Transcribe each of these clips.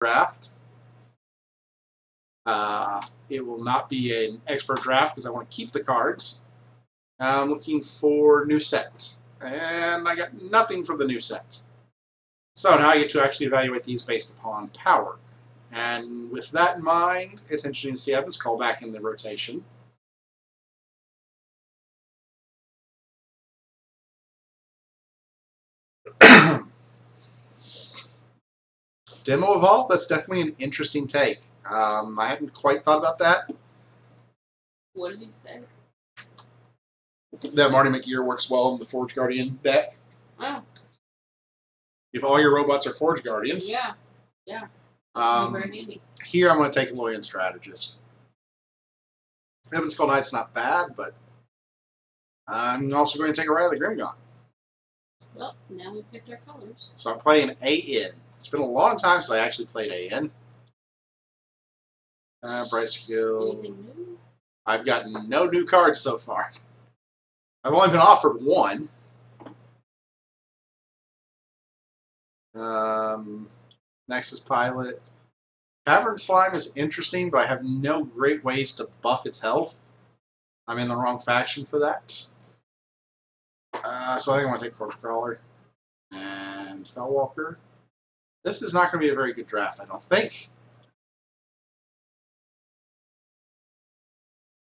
draft. It will not be an expert draft because I want to keep the cards. I'm looking for new set, and I got nothing for the new set. So now I get to actually evaluate these based upon power. And with that in mind, it's interesting to see Evans call back in the rotation. Demo Evolve, that's definitely an interesting take. I hadn't quite thought about that. What did he say? That Marty McGear works well in the Forge Guardian deck. Oh. If all your robots are Forge Guardians. Yeah. Yeah. Very handy. Here I'm going to take Loyan Strategist. Evans Call Knight's not bad, but I'm also going to take a Ray of the Grimgon. Well, now we picked our colors. So I'm playing AN. It's been a long time since I actually played AN. Bryce Hill. Anything new? I've gotten no new cards so far. I've only been offered one. Nexus Pilot. Cavern Slime is interesting, but I have no great ways to buff its health. I'm in the wrong faction for that. So I think I'm going to take Corpse Crawler and Fellwalker. This is not going to be a very good draft, I don't think.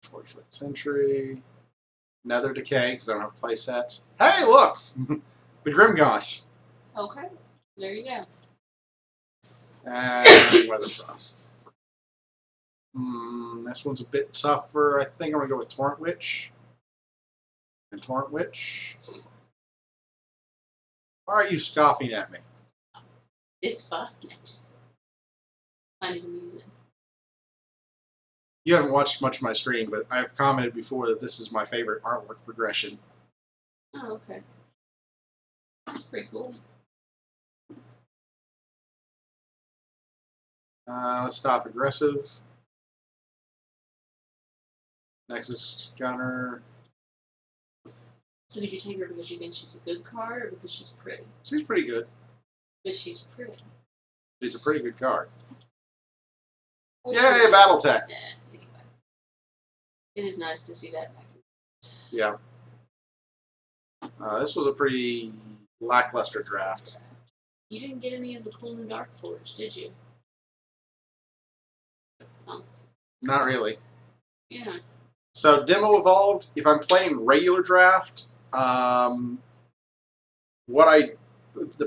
Fortunate Sentry. Nether Decay, because I don't have a play set. Hey, look! The Grimgaunt. Okay, there you go. And Weather Frost. This one's a bit tougher. I think I'm going to go with Torrent Witch. And Torrent Witch. Why are you scoffing at me? It's fun. I just find it amusing. You haven't watched much of my stream, but I've commented before that this is my favorite artwork progression. Oh, okay. That's pretty cool. Let's stop aggressive. Nexus Gunner. So did you take her because you think she's a good card or because she's pretty? She's pretty good. Because she's pretty. She's a pretty good card. Well, Yay, Battletech! Yeah, anyway. It is nice to see that back. Yeah. This was a pretty lackluster draft. You didn't get any of the cool new Dark Forge, did you? Oh. Not really. Yeah. So Demo Evolved, if I'm playing regular draft, the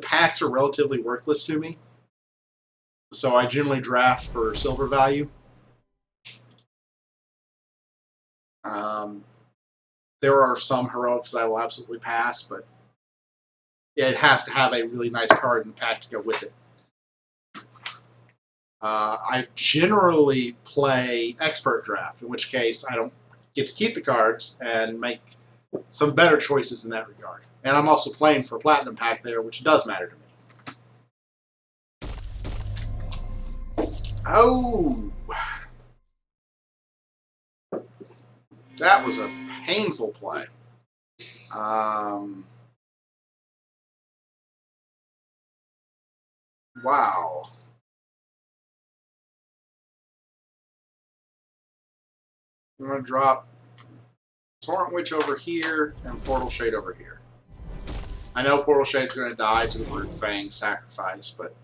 packs are relatively worthless to me. So I generally draft for silver value. There are some heroics I will absolutely pass, but it has to have a really nice card in the pack to go with it. I generally play expert draft, in which case I don't get to keep the cards and make some better choices in that regard. And I'm also playing for platinum pack there, which does matter to me. Oh! That was a painful play. Wow. I'm going to drop Torrent Witch over here and Portal Shade over here. I know Portal Shade's going to die to the Brute Fang sacrifice, but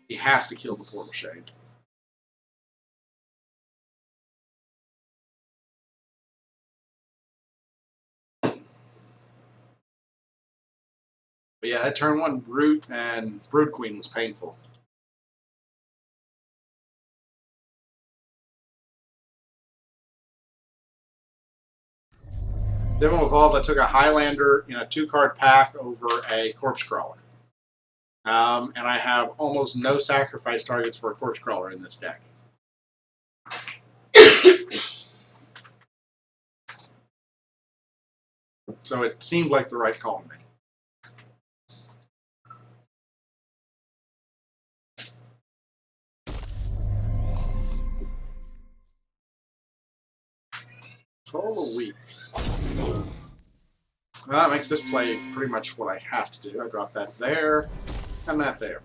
he has to kill the Portal Shade. But yeah, that turn one Brute and Brood Queen was painful. Demo Evolved, I took a Highlander in a 2-card pack over a Corpse Crawler. And I have almost no sacrifice targets for a Corpse Crawler in this deck. So it seemed like the right call to me. Call a week. Well, that makes this play pretty much what I have to do. I drop that there, and that there.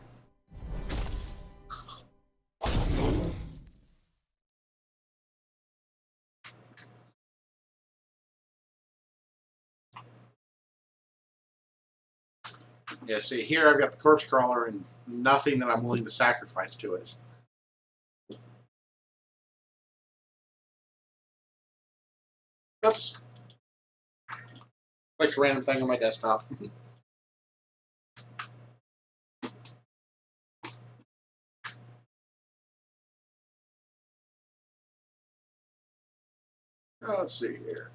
Yeah, see, here I've got the corpse crawler and nothing that I'm willing to sacrifice to it. Oops. Like a random thing on my desktop. Let's see here.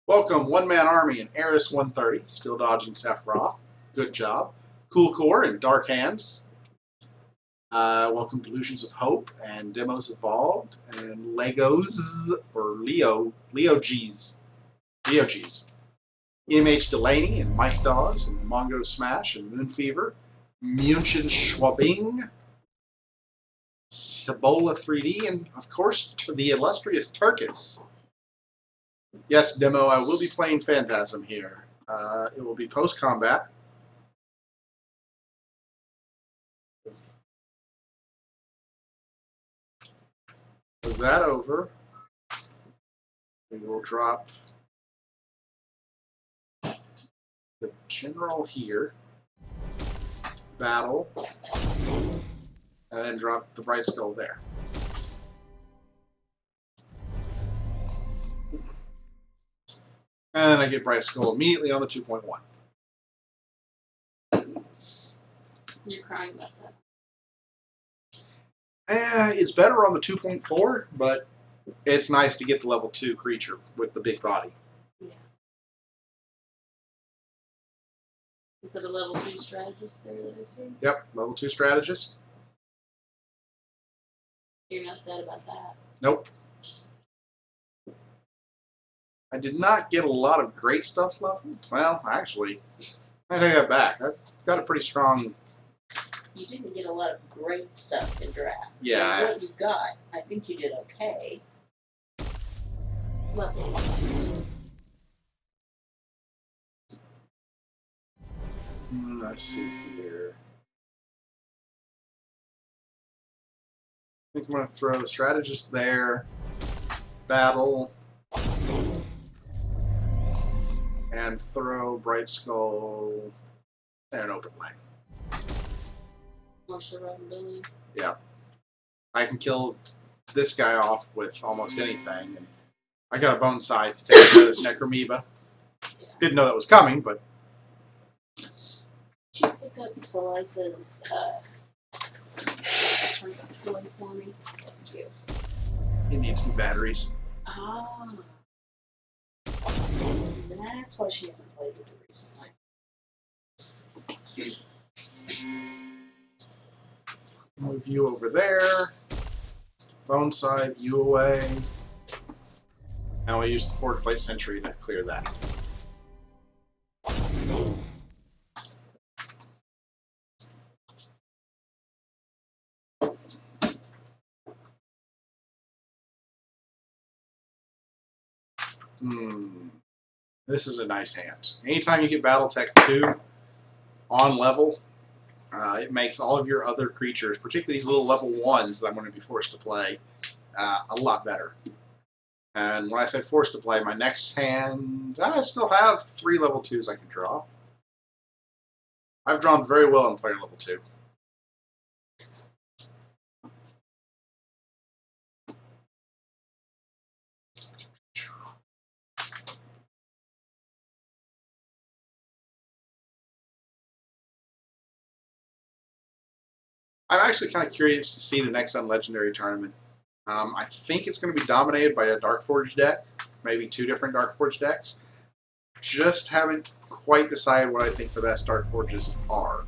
Welcome, one-man army in Eris 130, still dodging Sephiroth. Good job. Cool Core and Dark Hands. Welcome, Delusions of Hope and Demos Evolved and Legos or Leo G's. EMH Delaney and Mike Dawes and Mongo Smash and Moon Fever. Munchen Schwabing. Cibola 3D and of course the illustrious Turkus. Yes, Demo, I will be playing Phantasm here. It will be post-combat. With that over, we will drop the general here, battle, and then drop the Bright Skull there. And I get Bright Skull immediately on the 2.1. You're crying about that. It's better on the 2.4, but it's nice to get the level 2 creature with the big body. Yeah. Is that a level 2 strategist there that I see? Yep, level 2 strategist. You're not sad about that. Nope. I did not get a lot of great stuff leveled. Well, actually, I take that back. I've got a pretty strong... You didn't get a lot of great stuff in draft. Yeah. And what you got, I think you did okay. Level. Let's see here. I think I'm going to throw the strategist there, battle, and throw Bright Skull in an open lane. More survivability. Yeah. I can kill this guy off with almost anything. And I got a bone scythe to take care of this Necromoeba. Yeah. Didn't know that was coming, but... Did you pick up Solida's toy for me? Thank you. It needs new batteries. Ah. That's why she hasn't played with it recently. Move you over there. Bone side, you away. And we'll use the Forge Plate Sentry to clear that. This is a nice hand. Anytime you get Battletech 2 on level, it makes all of your other creatures, particularly these little level 1s that I'm going to be forced to play, a lot better. And when I say forced to play, my next hand, I still have 3 level 2s I can draw. I've drawn very well in player level 2. I'm actually kind of curious to see the next Unlegendary tournament. I think it's going to be dominated by a Darkforge deck, maybe 2 different Darkforge decks. Just haven't quite decided what I think the best Darkforges are.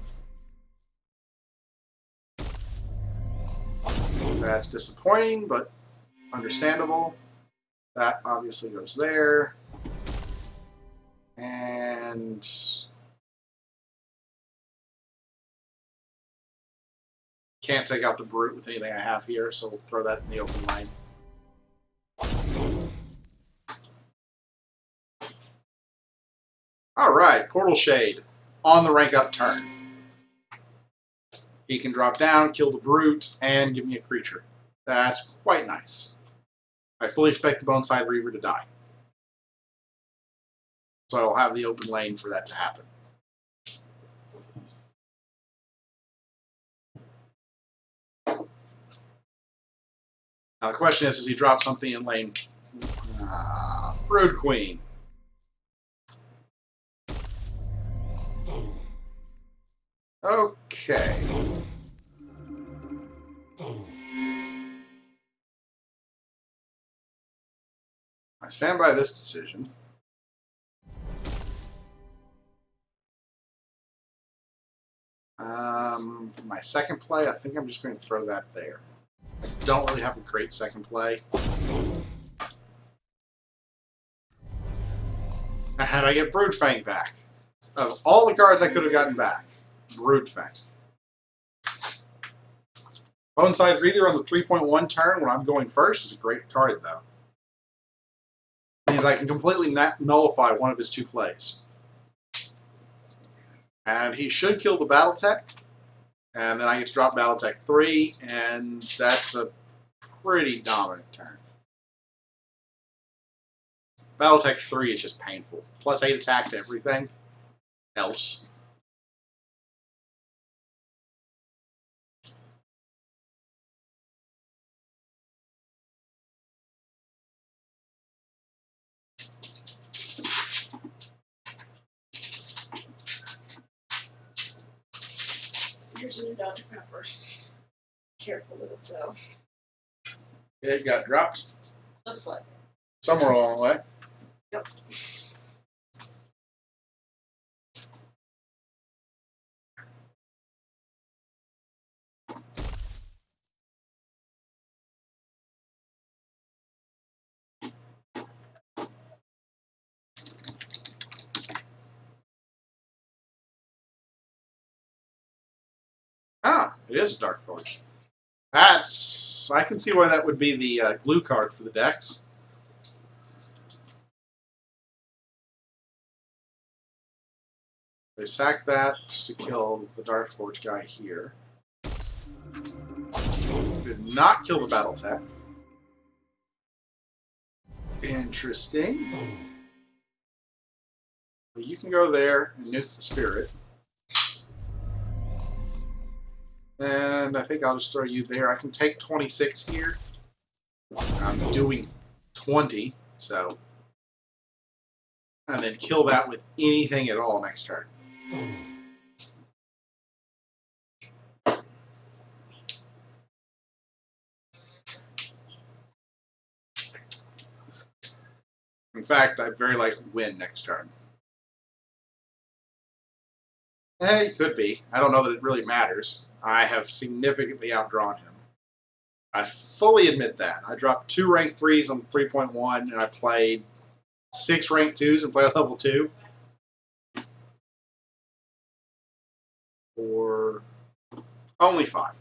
That's disappointing, but understandable. That obviously goes there. And... can't take out the Brute with anything I have here, so we'll throw that in the open line. Alright, Portal Shade. On the rank up turn. He can drop down, kill the brute, and give me a creature. That's quite nice. I fully expect the Boneside Reaver to die. So I'll have the open lane for that to happen. Now the question is, does he drop something in lane? Brood Queen. Okay. I stand by this decision. For my second play, I think I'm just going to throw that there. I don't really have a great second play. And I get Broodfang back. Of all the cards I could have gotten back, Broodfang. Boneside Reaver on the 3.1 turn when I'm going first is a great card, though. Means I can completely nullify one of his two plays. And he should kill the Battletech. And then I get to drop Battletech 3, and that's a pretty dominant turn. Battletech 3 is just painful. Plus 8 attack to everything else. Here's a new Dr. Pepper. Careful with it though. It got dropped. Looks like it. Somewhere along the way. Yep. Ah, it is a Dark Forge. That's... I can see why that would be the glue card for the decks. They sack that to kill the Dark Forge guy here. Did not kill the Battletech. Interesting. Well, you can go there and nuke the Spirit. And I think I'll just throw you there. I can take 26 here. I'm doing 20, so... And then kill that with anything at all next turn. In fact, I'd very likely win next turn. It could be. I don't know that it really matters. I have significantly outdrawn him. I fully admit that. I dropped 2 rank 3s on 3.1, and I played 6 rank 2s and played level 2. Or only 5.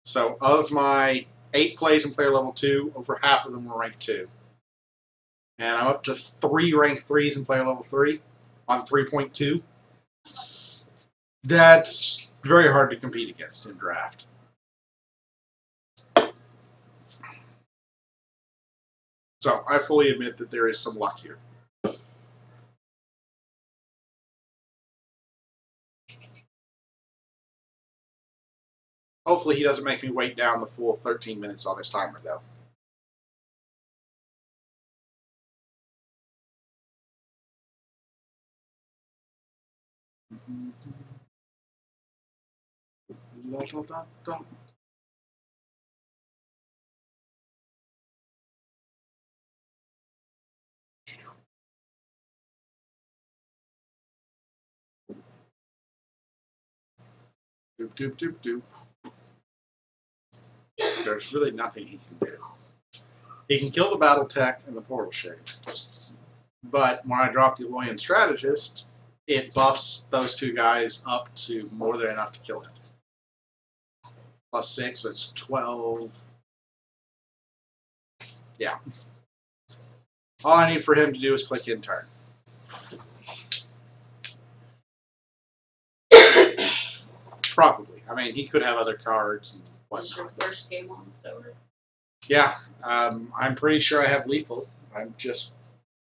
So of my 8 plays in player level 2, over half of them were rank 2. And I'm up to 3 rank 3s in player level 3 on 3.2. That's very hard to compete against in draft. So I fully admit that there is some luck here. Hopefully he doesn't make me wait down the full 13 minutes on his timer, though. La, da, da, da. Doop, doop, doop, doop. There's really nothing he can do. He can kill the Battletech and the Portal Shade. But when I drop the Eloyan Strategist, it buffs those 2 guys up to more than enough to kill him. Plus 6, that's 12. Yeah. All I need for him to do is click in turn. probably. I mean, he could have other cards and Was your whatnot. first game on the store? Yeah, I'm pretty sure I have lethal. I'm just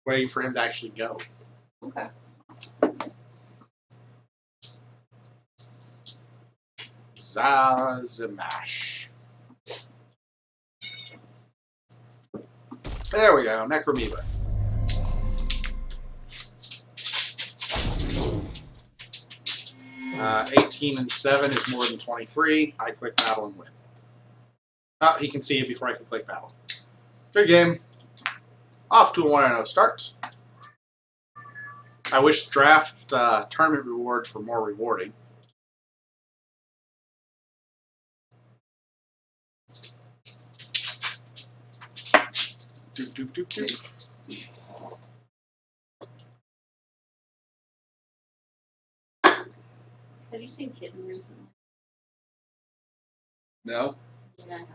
waiting for him to actually go. Okay. Zazamash. There we go, Necromoeba. Uh, 18 and 7 is more than 23. I click battle and win. Oh, he can see it before I can click battle. Good game. Off to a 1-0 start. I wish draft tournament rewards were more rewarding. Doop, doop, doop, doop. Have you seen Kitten recently? No? Yeah, I haven't.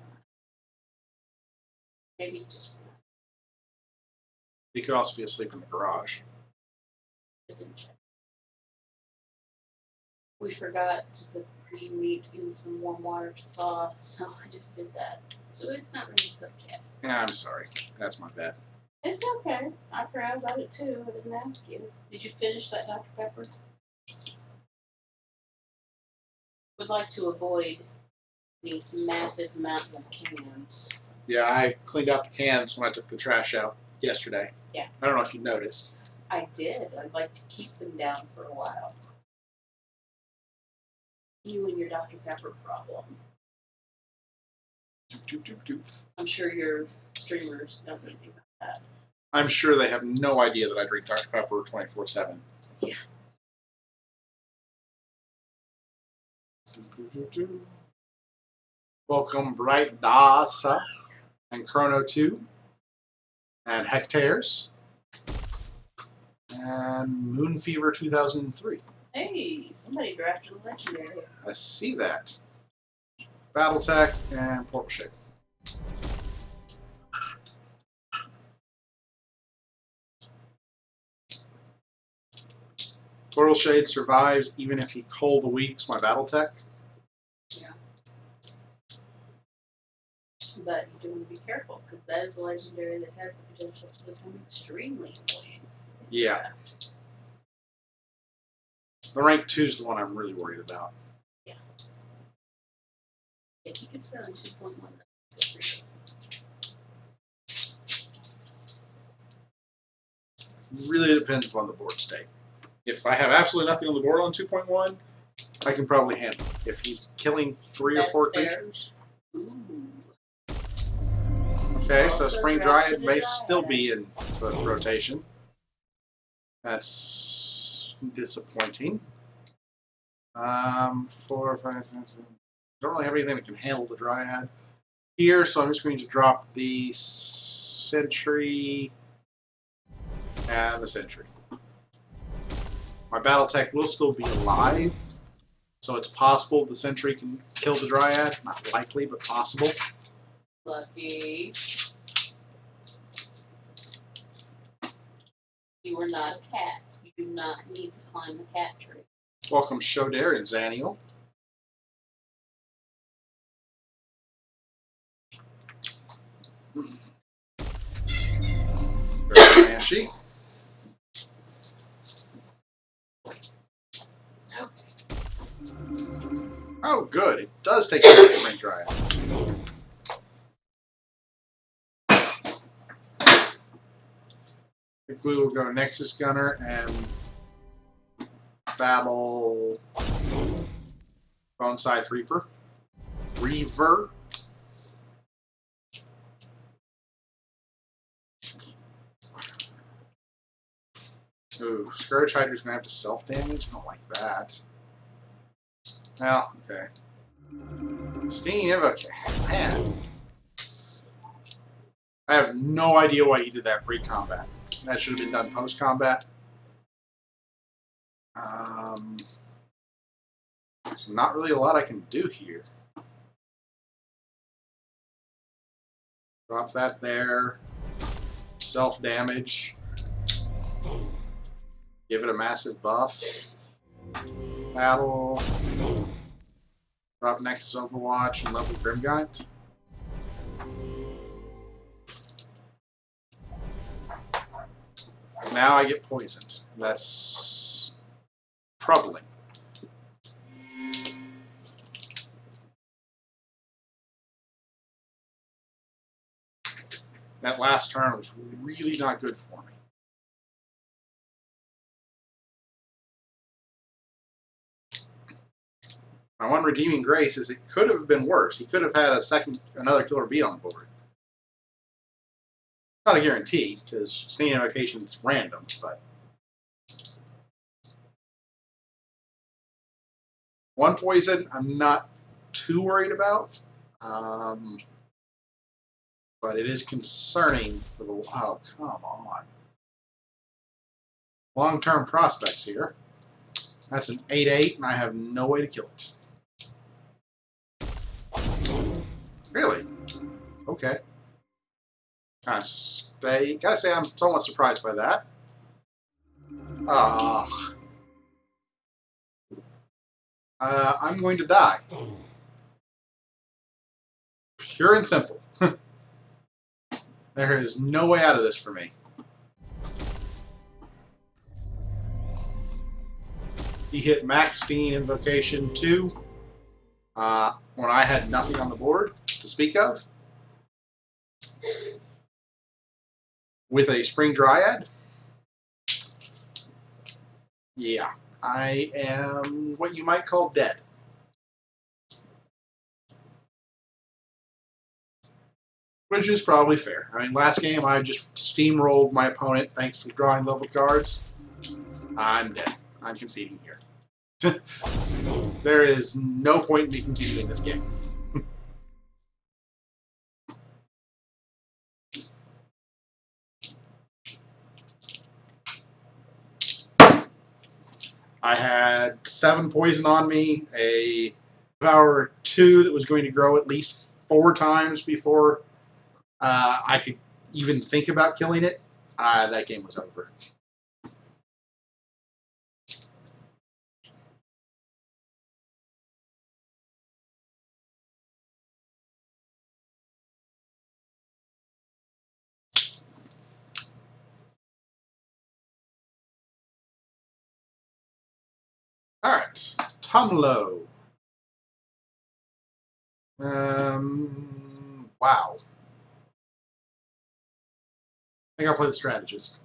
Maybe just He could also be asleep in the garage. I didn't check. We forgot to put the meat in some warm water to thaw, so I just did that. So it's not really cooked yet. Yeah, I'm sorry. That's my bad. It's okay. I forgot about it too. I didn't ask you. Did you finish that Dr. Pepper? Would like to avoid the massive amount of cans. Yeah, I cleaned out the cans when I took the trash out yesterday. Yeah. I don't know if you noticed. I did. I'd like to keep them down for a while. You and your Dr. Pepper problem. Doop, doop, doop, doop. I'm sure your streamers don't know anything about that. I'm sure they have no idea that I drink Dr. Pepper 24/7. Yeah. Doop, doop, doop, doop. Welcome, Bright Dasa and Chrono 2 and Hectares and Moon Fever 2003. Hey, somebody drafted a legendary. I see that. Battletech and Portal Shape. Portal Shade survives even if he Cull the Weeks my Battletech. Yeah. But you do want to be careful, because that is a legendary that has the potential to become extremely annoying. Yeah. The rank 2 is the one I'm really worried about. Yeah. If you could sell in 2.1, that's good for you. Really depends upon the board state. If I have absolutely nothing on the board on 2.1, I can probably handle it. If he's killing 3 or 4 fair. creatures. Ooh. Okay, so Also Spring drafted Dryad a may Dryad. still be in the rotation. That's disappointing. 4, 5, 6, 7. Don't really have anything that can handle the Dryad here, so I'm just going to drop the Sentry and the Sentry. My Battletech will still be alive, so it's possible the Sentry can kill the Dryad. Not likely, but possible. Lucky. You are not a cat. You do not need to climb the cat tree. Welcome, Shodare and Zaniel. Very flashy. Oh, good. It does take out the Spring Dryad. I think we will go Nexus Gunner and battle Bone Scythe Reaper. Reaver. Ooh, Scourge Hydra's gonna have to self-damage? I don't like that. Well, okay. Stinging Invocation. Man. I have no idea why he did that pre-combat. That should have been done post-combat. So not really a lot I can do here. Drop that there. Self-damage. Give it a massive buff. Battle. Drop Nexus Overwatch and level Grimguide. Now I get poisoned. That's troubling. That last turn was really not good for me. My one redeeming grace is it could have been worse. He could have had another killer bee on the board. Not a guarantee, because Stinging Invocation is random, but one poison I'm not too worried about. But it is concerning for the... Oh, come on. Long-term prospects here. That's an 8/8, and I have no way to kill it. Really? Okay. Gotta say I'm somewhat surprised by that. I'm going to die. Pure and simple. There is no way out of this for me. He hit Max Stinging Invocation 2 when I had nothing on the board to speak of. With a Spring Dryad. Yeah, I am what you might call dead. Which is probably fair. I mean, last game I just steamrolled my opponent thanks to drawing level cards. I'm dead. I'm conceding here. There is no point in me continuing this game. I had 7 poison on me, a Power 2 that was going to grow at least 4 times before I could even think about killing it. That game was over. Alright, Tumlo. Wow. I think I'll play the strategist.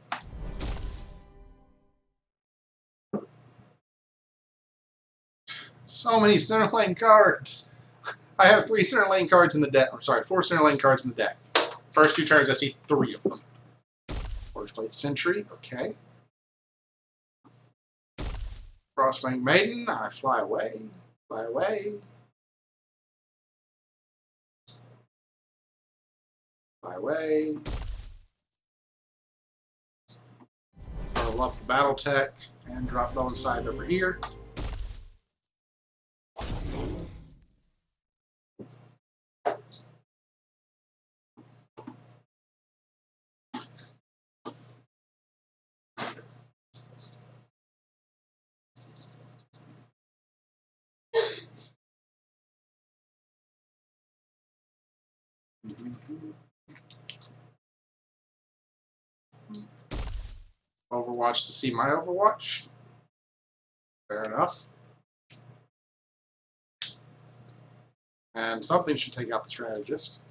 So many center lane cards. I have 3 center lane cards in the deck. Or sorry, 4 center lane cards in the deck. First 2 turns, I see 3 of them. Forgeblade Sentry, okay. Frostfang Maiden, I fly away. Fly away. Fly away. Level up the battle tech and drop Bone Side over here. Overwatch to see my Overwatch. Fair enough. And something should take out the strategist.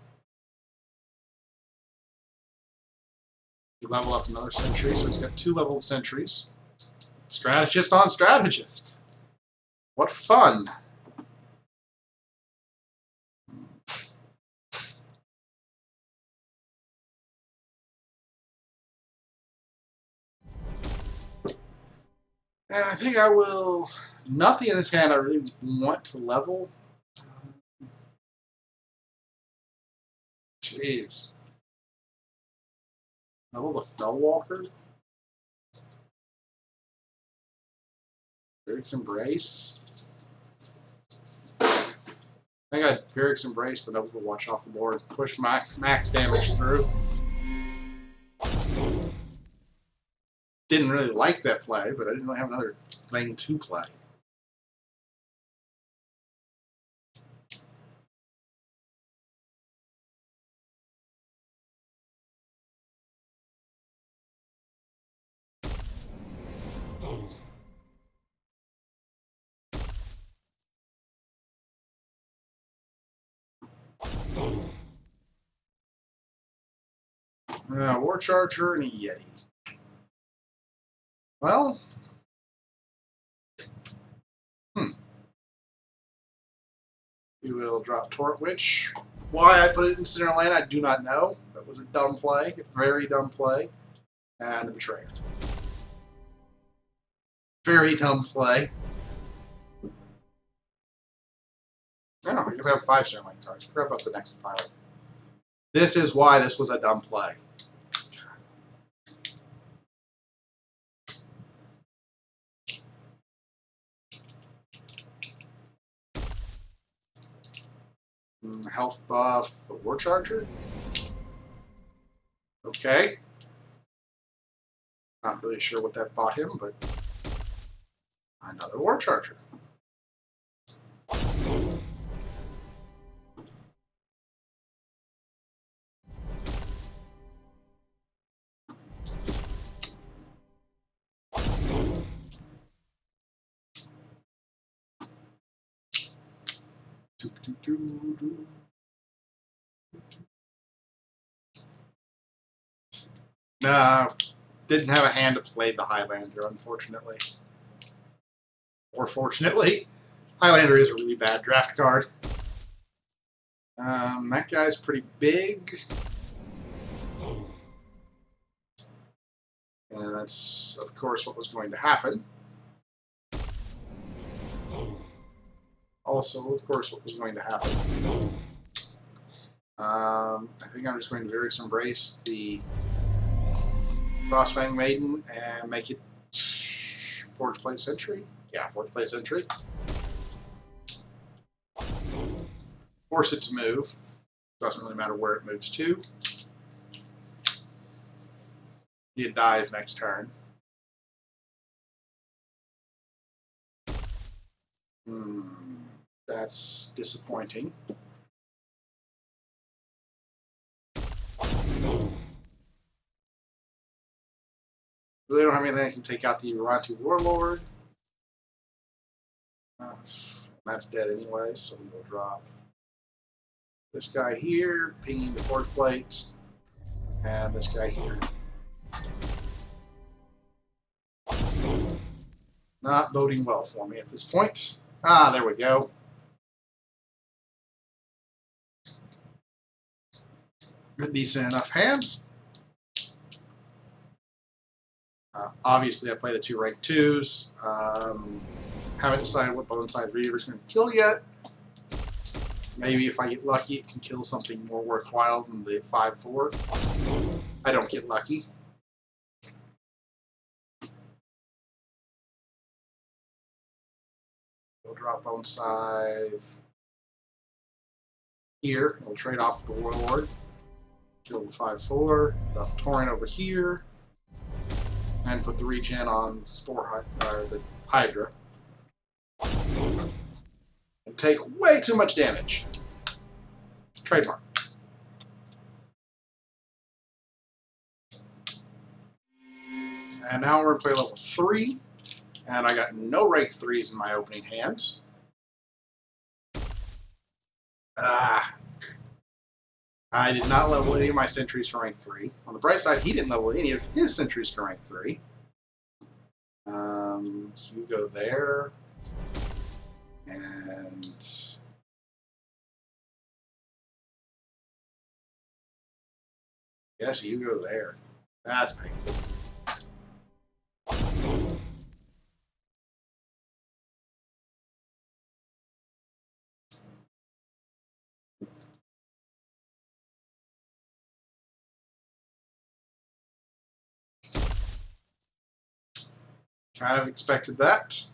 You level up another sentry, so he's got 2 leveled sentries. Strategist on strategist. What fun! And I think I will... Nothing in this hand I really want to level. Jeez. Level the Fellwalker? Varric's Embrace? I think I'd Varric's Embrace, then Overwatch off the board. Push max damage through. Didn't really like that play, but I didn't really have another thing to play. War Charger and a Yeti. Well, we will drop Torrent Witch. Why I put it in center lane, I do not know. That was a dumb play, a very dumb play. And the Betrayer. Very dumb play. Oh, I guess I have 5 center lane cards. I forgot about the next pilot. This is why this was a dumb play. Health buff, the War Charger. Okay. Not really sure what that bought him, but another War Charger. No, didn't have a hand to play the Highlander, unfortunately. Or fortunately, Highlander is a really bad draft card. That guy's pretty big. And that's, of course, what was going to happen. Also, of course, what was going to happen. I think I'm just going to Vyrix Embrace the Frostfang Maiden and make it Forge Plate Sentry. Yeah, Forge Plate Sentry. Force it to move. Doesn't really matter where it moves to. It dies next turn. That's disappointing. Really don't have anything that can take out the Uranti Warlord. That's dead anyway, so we will drop this guy here, pinging the Forge Plate, and this guy here. Not boding well for me at this point. Ah, there we go. A decent enough hand. Obviously, I play the 2 rank 2s. Haven't decided what Boneside Reaver is going to kill yet. Maybe if I get lucky, it can kill something more worthwhile than the 5/4. I don't get lucky. We'll drop Boneside here. We'll trade off the Warlord. Kill the 5/4. Drop Torrent over here. And put the regen on the Hydra. And take way too much damage. Trademark. And now we're going to play level 3. And I got no rank 3s in my opening hand. I did not level any of my sentries to rank 3. On the bright side, he didn't level any of his sentries to rank 3. Hugo there. And yes, Hugo there. That's painful. Kind of expected that.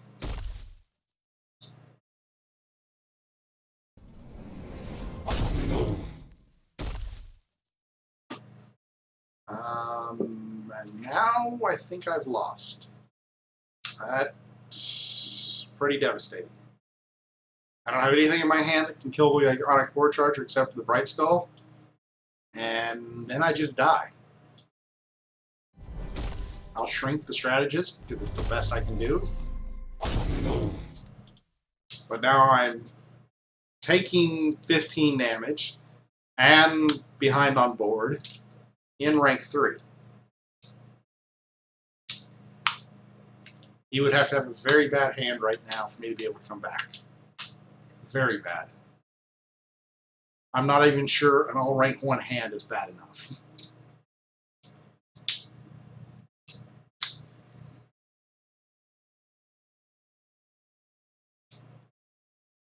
And now I think I've lost. That's pretty devastating. I don't have anything in my hand that can kill the Ionic War Charger except for the Bright Skull. And then I just die. I'll shrink the Strategist because it's the best I can do. But now I'm taking 15 damage. and behind on board in rank 3. He would have to have a very bad hand right now for me to be able to come back. Very bad. I'm not even sure an all rank 1 hand is bad enough.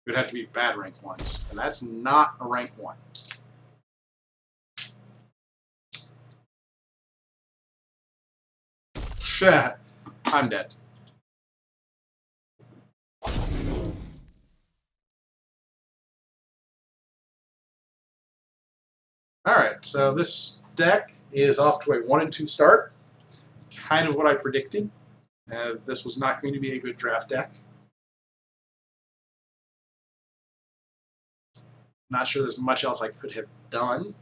It would have to be bad rank 1s, and that's not a rank 1. Shit. I'm dead. Alright, so this deck is off to a 1-2 start. Kind of what I predicted. This was not going to be a good draft deck. Not sure there's much else I could have done.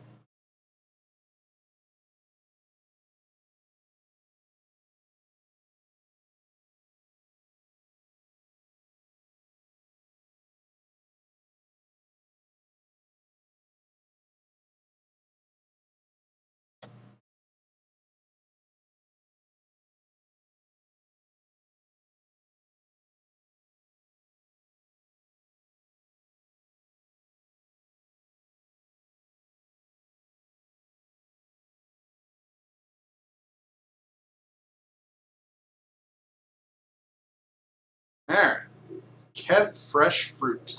Alright. Kev Fresh Fruit.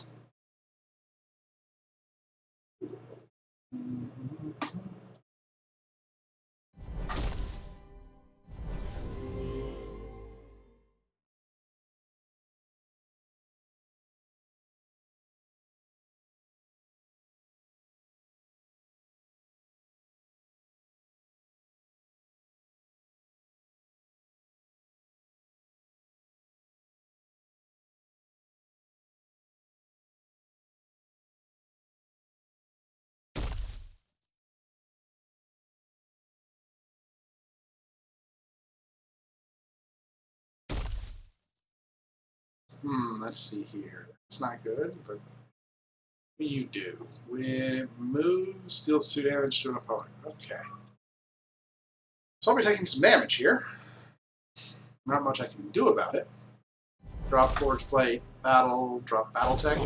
Let's see here. That's not good, but what do you do? When it moves, deals 2 damage to an opponent. Okay. So I'll be taking some damage here. Not much I can do about it. Drop Forge Plate, Battle, drop Battle Tech.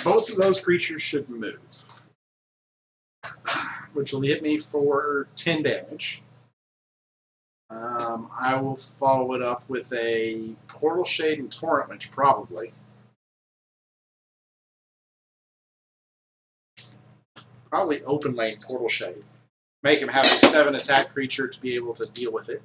Both of those creatures should move, which will hit me for 10 damage. I will follow it up with a Portal Shade and Torrent Witch, probably. Probably Open Lane Portal Shade. Make him have a 7 attack creature to be able to deal with it.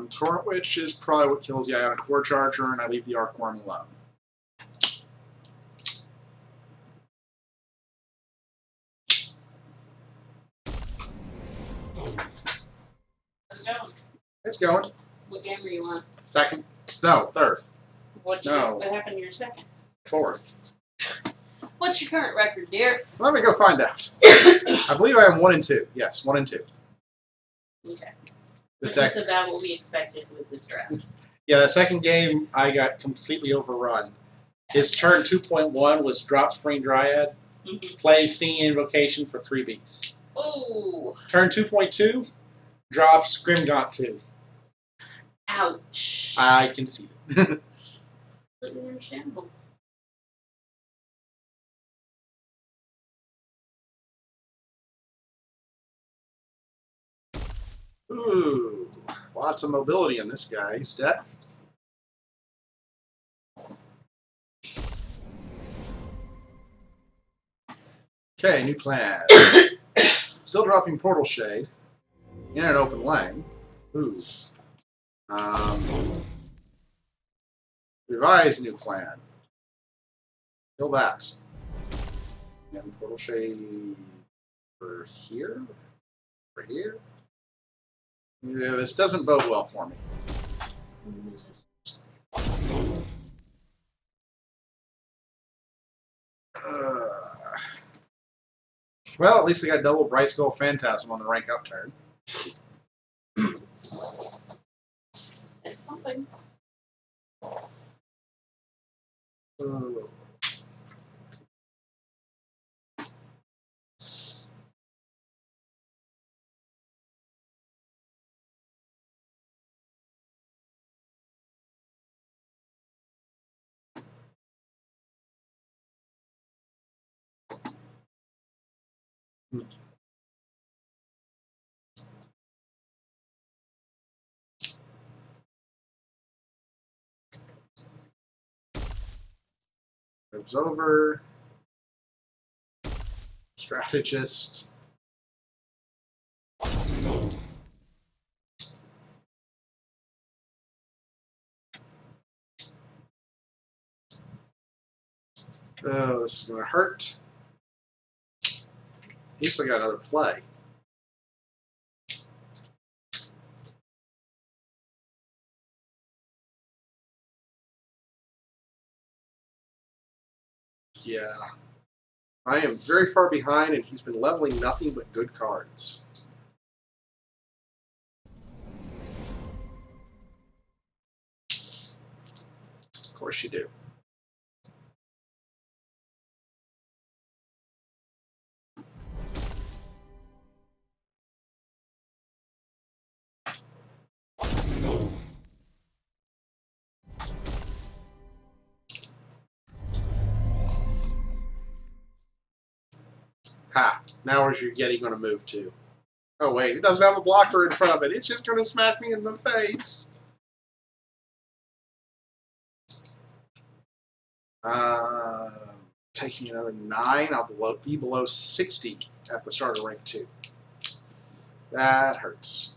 Torrent Witch is probably what kills the Ionic War Charger, and I leave the Arcworm alone. How's it going? It's going. What game are you on? Second? No, third. What happened to your second? Fourth. What's your current record, dear? Let me go find out. I believe I am 1-2. Yes, 1-2. Okay. This This deck. is about what we expected with this draft. Yeah, the second game I got completely overrun. His turn 2.1 was drop Spring Dryad, play Stinging Invocation for 3 beasts. Oh. Turn 2.2 drops Grimgaunt 2. Ouch. I can see it. Completely understandable. Ooh, lots of mobility in this guy's deck. Okay, new plan. Still dropping Portal Shade in an open lane. Ooh. Revise new plan. Kill that. And Portal Shade for here? For here? Yeah, this doesn't bode well for me. Well, at least I got double Bright Skull Phantasm on the rank up turn. It's something. Moves over. Strategist. Oh, this is going to hurt. He's still got another play. Yeah. I am very far behind, and he's been leveling nothing but good cards. Of course you do. Ha! Now where's your Yeti going to move to? Oh wait, it doesn't have a blocker in front of it. It's just going to smack me in the face. Taking another 9. I'll be below 60 at the start of rank 2. That hurts.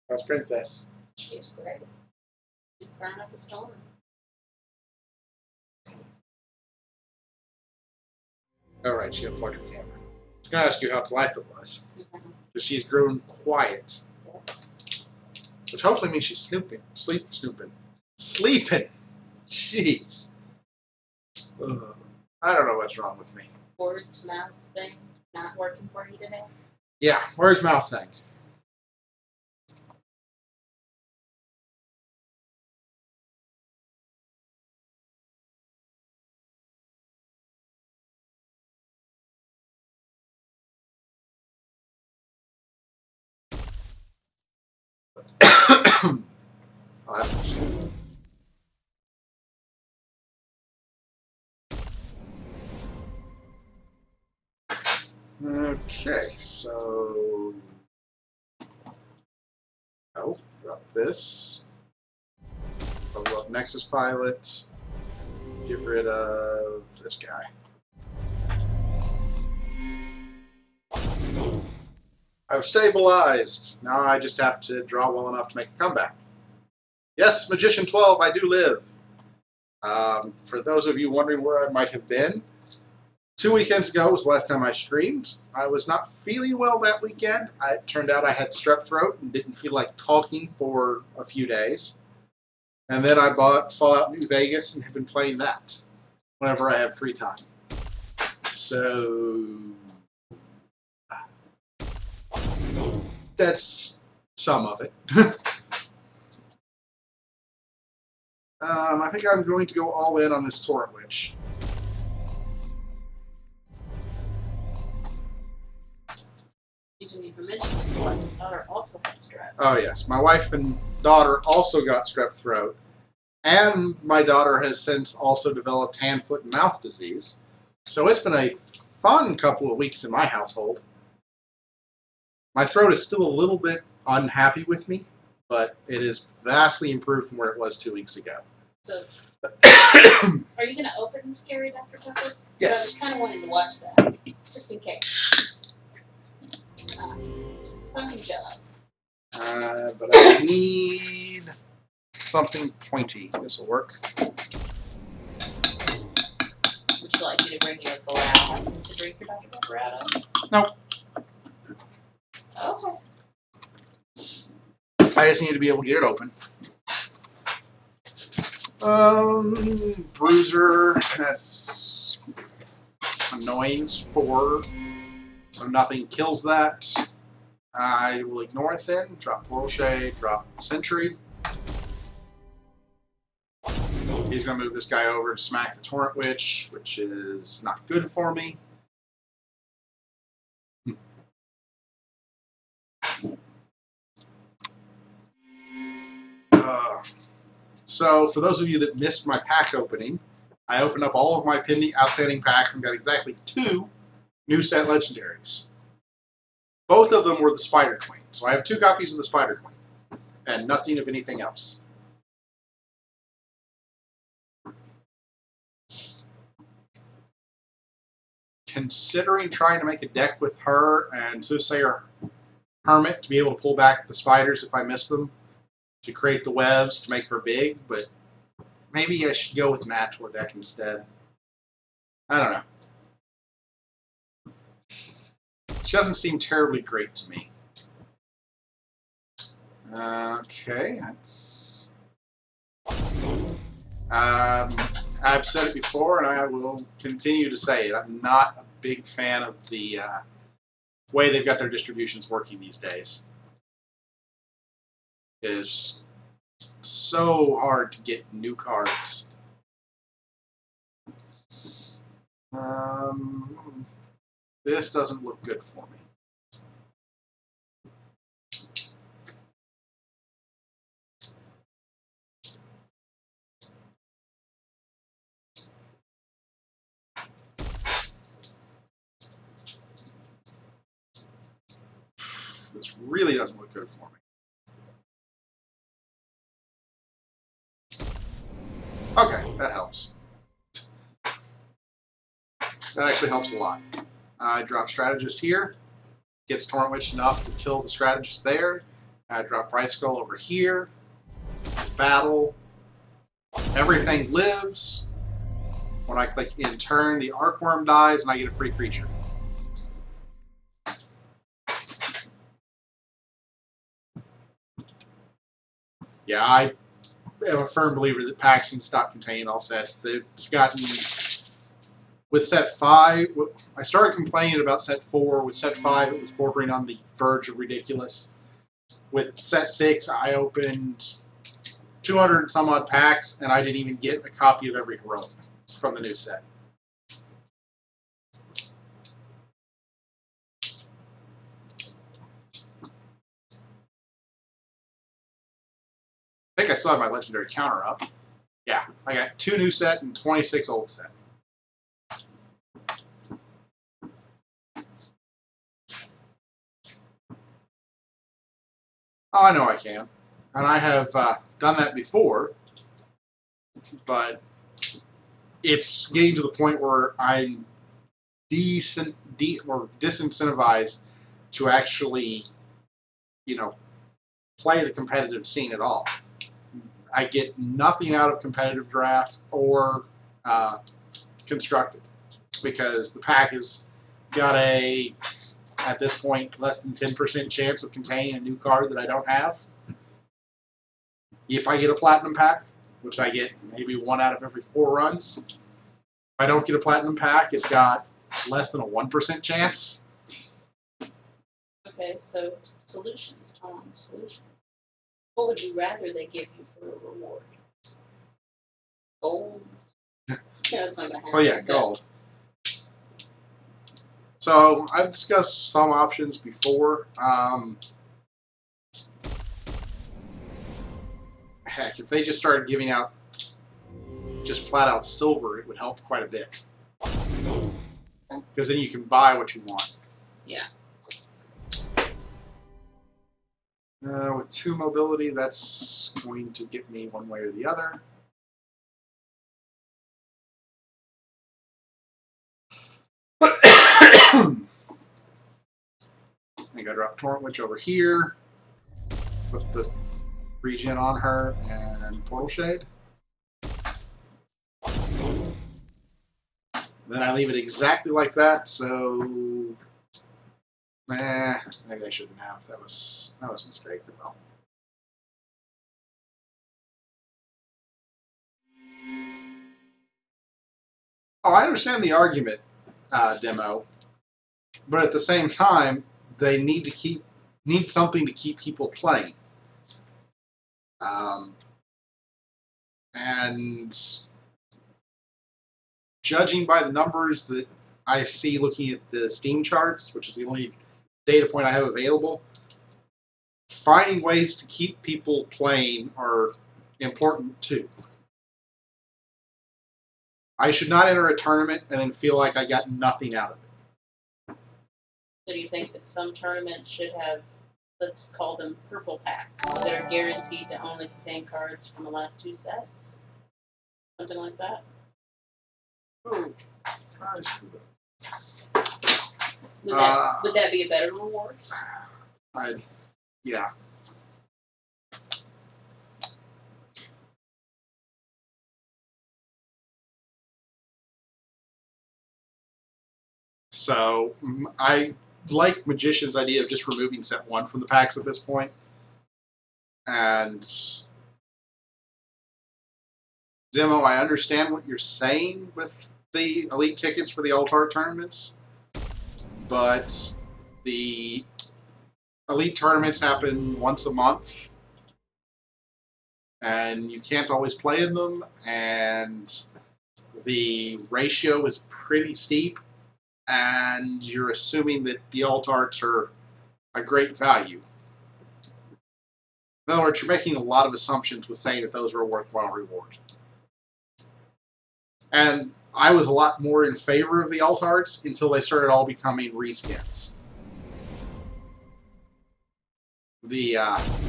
How's Princess? She's great. She's crying up a storm. Alright, she unplugged her camera. I was going to ask you how Talitha was. Because she's grown quiet. Yes. Which hopefully means she's snooping. Sleeping. Jeez. Ugh. I don't know what's wrong with me. Words, mouth thing not working for you today? Yeah, where's mouth thing? Okay, so drop this. Level up Nexus Pilot. Get rid of this guy. I've stabilized. Now I just have to draw well enough to make a comeback. Yes, Magician 12, I do live. For those of you wondering where I might have been, 2 weekends ago was the last time I streamed. I was not feeling well that weekend. It turned out I had strep throat and didn't feel like talking for a few days. And then I bought Fallout New Vegas and have been playing that whenever I have free time. So that's some of it. I think I'm going to go all in on this Torrent Witch. You didn't even mention that my daughter also had strep. Oh yes, my wife and daughter also got strep throat, and my daughter has since also developed hand, foot, and mouth disease. So it's been a fun couple of weeks in my household. My throat is still a little bit unhappy with me, but it is vastly improved from where it was 2 weeks ago. So, are you going to open Scary Dr. Pepper? Yes. I was kind of wanting to watch that, just in case. Fine job. But I need something pointy. This will work. Would you like me to bring you a glass to drink your Dr. Pepper out of? Nope. Okay. I just need to be able to get it open. Bruiser, that's annoying for, so nothing kills that. I will ignore it then. Drop Portal Shade, drop Sentry. He's going to move this guy over to smack the Torrent Witch, which is not good for me. So, for those of you that missed my pack opening, I opened up all of my pending outstanding packs and got exactly 2 new set legendaries. Both of them were the Spider Queen. So I have 2 copies of the Spider Queen, and nothing of anything else. Considering trying to make a deck with her and Soothsayer Hermit to be able to pull back the spiders if I miss them, to create the webs to make her big, but maybe I should go with Mator deck instead. I don't know. She doesn't seem terribly great to me. Okay, that's... I've said it before, and I will continue to say it. I'm not a big fan of the way they've got their distributions working these days. It is so hard to get new cards. This doesn't look good for me. This really doesn't look good for me. Okay, that helps. That actually helps a lot. I drop Strategist here. Gets Torrent Witch enough to kill the Strategist there. I drop Bright Skull over here. Battle. Everything lives. When I click in turn, the Arcworm dies and I get a free creature. Yeah, I am a firm believer that packs can stop containing all sets. It's gotten, with set 5, I started complaining about set 4. With set 5, it was bordering on the verge of ridiculous. With set 6, I opened 200 and some odd packs, and I didn't even get a copy of every heroic from the new set. I think I still have my legendary counter up. Yeah, I got 2 new set and 26 old set. Oh, I know I can. And I have done that before, but it's getting to the point where I'm disincentivized to actually, play the competitive scene at all. I get nothing out of competitive draft or constructed because the pack has got a, at this point, less than 10% chance of containing a new card that I don't have. If I get a platinum pack, which I get maybe 1 out of every 4 runs, if I don't get a platinum pack, it's got less than a 1% chance. Okay, so solutions, Tom, solutions. What would you rather they give you for a reward? Gold? Yeah, that's not gonna happen. Oh yeah, gold. So I've discussed some options before. Heck, if they just started giving out just flat out silver, it would help quite a bit. Because then you can buy what you want. Yeah. With 2 mobility, that's going to get me one way or the other. I gotta drop Torrent Witch over here. Put the regen on her and Portal Shade. Then I leave it exactly like that, so maybe I shouldn't have. That was a mistake. Well. Oh, I understand the argument, Demo, but at the same time, they need something to keep people playing. And judging by the numbers that I see looking at the Steam charts, which is the only data point I have available, finding ways to keep people playing are important too. I should not enter a tournament and then feel like I got nothing out of it. So do you think that some tournaments should have, let's call them purple packs, that are guaranteed to only contain cards from the last 2 sets? Something like that? Oh, Would that be a better reward? Yeah. So I like Magician's idea of just removing set 1 from the packs at this point. And Demo, I understand what you're saying with the elite tickets for the Alt-Art tournaments, but the elite tournaments happen once a month, and you can't always play in them, and the ratio is pretty steep, and you're assuming that the Alt-Arts are a great value. In other words, you're making a lot of assumptions with saying that those are a worthwhile reward. And I was a lot more in favor of the Alt-Arts until they started all becoming reskins. The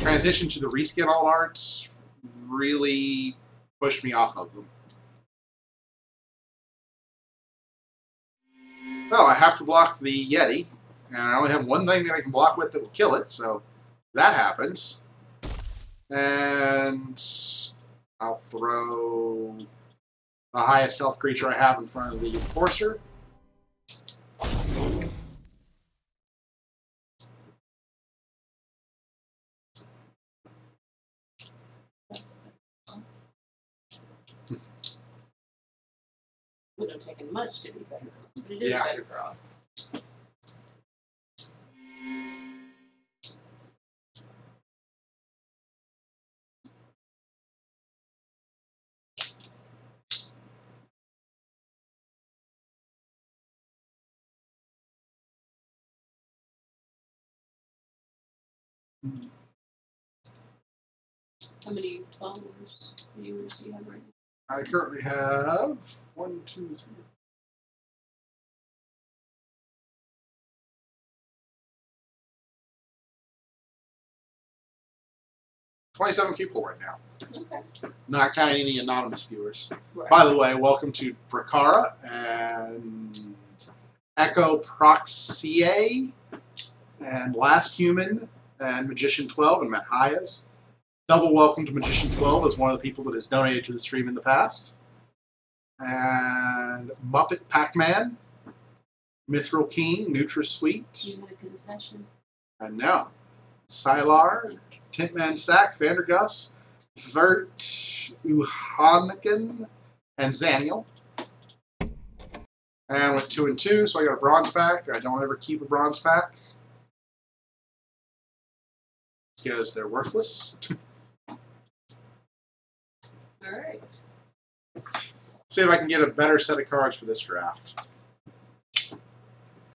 transition to the reskin Alt-Arts really pushed me off of them. Well, I have to block the Yeti, and I only have one thing that I can block with that will kill it, so that happens. And I'll throw the highest health creature I have in front of the Enforcer. Would have taken much to be better, but it is a better draw. How many followers, viewers do you have right now? I currently have 1, 2, 3. 27 people right now. Okay. Not counting any anonymous viewers. Right. By the way, welcome to Prakara and Echo Proxier and Last Human and Magician 12 and Matt Hayes. Double welcome to Magician 12 as one of the people that has donated to the stream in the past. And Muppet Pac-Man, Mithril King, NutraSweet. You had a concession. And now, Sylar, Tintman Sack, Vandergus, Vert Uhaniken, and Zaniel. And with 2 and 2, so I got a bronze pack. I don't ever keep a bronze pack because they're worthless. Alright. See if I can get a better set of cards for this draft.